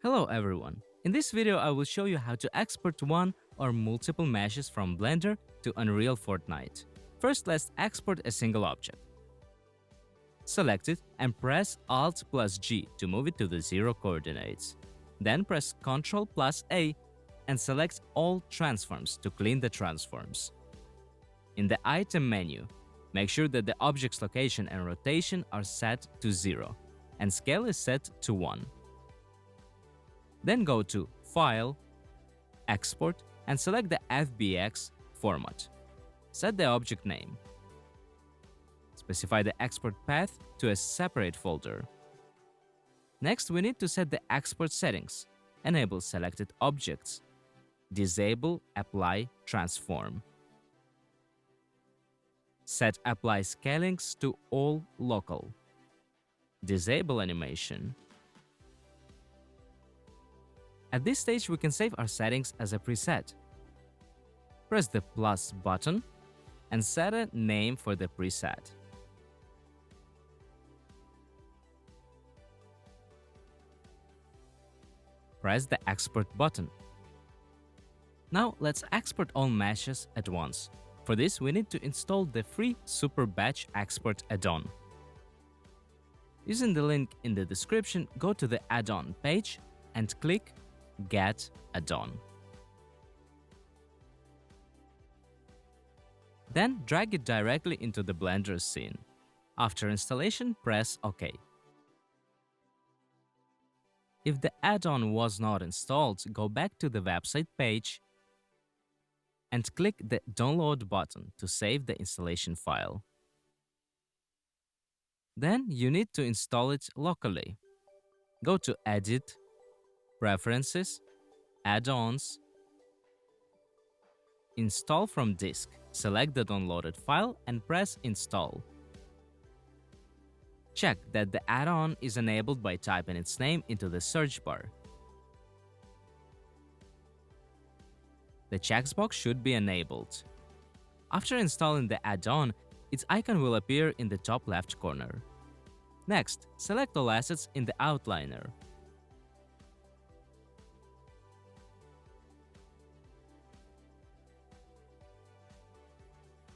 Hello everyone! In this video I will show you how to export one or multiple meshes from Blender to Unreal Fortnite. First, let's export a single object. Select it and press Alt plus G to move it to the 0 coordinates. Then press Ctrl plus A and select all transforms to clean the transforms. In the item menu, make sure that the object's location and rotation are set to 0 and scale is set to 1. Then go to File, Export, and select the FBX format. Set the object name. Specify the export path to a separate folder. Next, we need to set the export settings. Enable selected objects. Disable Apply Transform. Set Apply Scalings to all local. Disable animation. At this stage, we can save our settings as a preset. Press the plus button and set a name for the preset. Press the export button. Now let's export all meshes at once. For this, we need to install the free Super Batch Export add-on. Using the link in the description, go to the add-on page and click Get add-on. Then drag it directly into the Blender scene. After installation, press OK. If the add-on was not installed, go back to the website page and click the Download button to save the installation file. Then you need to install it locally. Go to Edit, Preferences, Add-ons, Install from disk. Select the downloaded file and press Install. Check that the add-on is enabled by typing its name into the search bar. The checkbox should be enabled. After installing the add-on, its icon will appear in the top left corner. Next, select all assets in the outliner.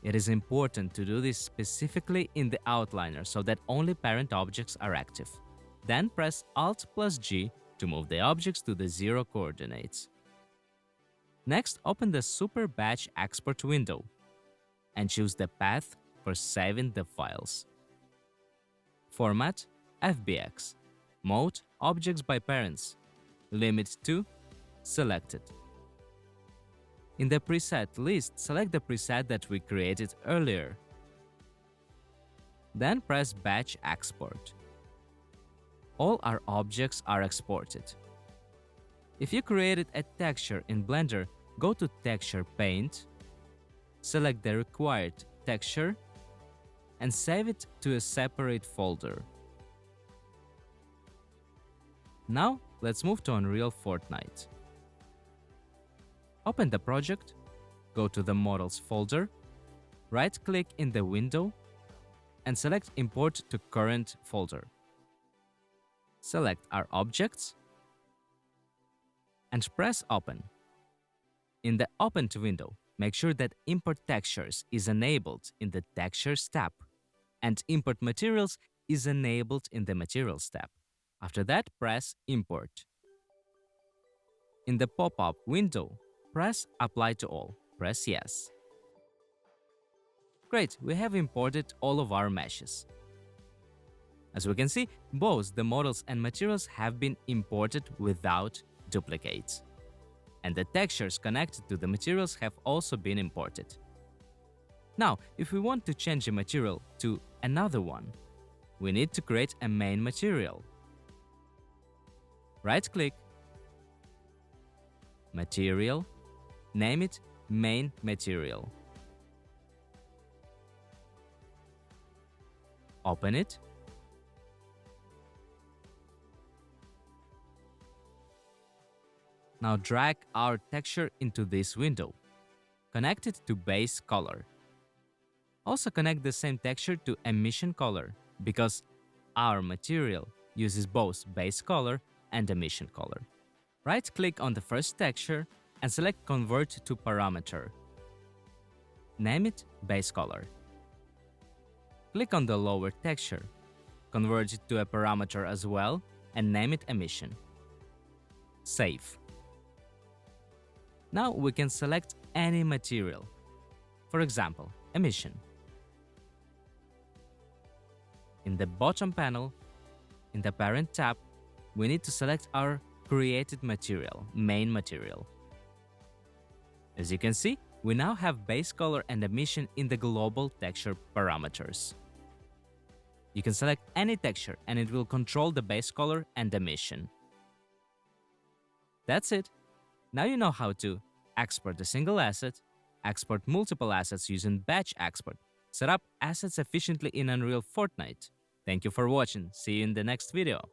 It is important to do this specifically in the outliner so that only parent objects are active. Then press Alt plus G to move the objects to the 0 coordinates. Next, open the Super Batch Export window and choose the path for saving the files. Format FBX. Mode Objects by Parents. Limit to Selected. In the preset list, select the preset that we created earlier. Then press Batch Export. All our objects are exported. If you created a texture in Blender, go to Texture Paint, select the required texture, and save it to a separate folder. Now, let's move to Unreal Fortnite. Open the project, go to the Models folder, right-click in the window, and select Import to Current folder. Select our objects and press Open. In the Opened window, make sure that Import Textures is enabled in the Textures tab and Import Materials is enabled in the Materials tab. After that, press Import. In the pop-up window, press Apply to All. Press Yes. Great, we have imported all of our meshes. As we can see, both the models and materials have been imported without duplicates. And the textures connected to the materials have also been imported. Now, if we want to change a material to another one, we need to create a main material. Right-click, Material, name it Main Material. Open it. Now drag our texture into this window. Connect it to base color. Also connect the same texture to emission color because our material uses both base color and emission color. Right-click on the first texture and select Convert to Parameter. Name it Base Color. Click on the lower texture, convert it to a parameter as well, and name it Emission. Save. Now we can select any material. For example, emission. In the bottom panel, in the Parent tab, we need to select our created material, main material. As you can see, we now have base color and emission in the global texture parameters. You can select any texture and it will control the base color and emission. That's it. Now you know how to export a single asset, export multiple assets using batch export, set up assets efficiently in Unreal Fortnite. Thank you for watching. See you in the next video.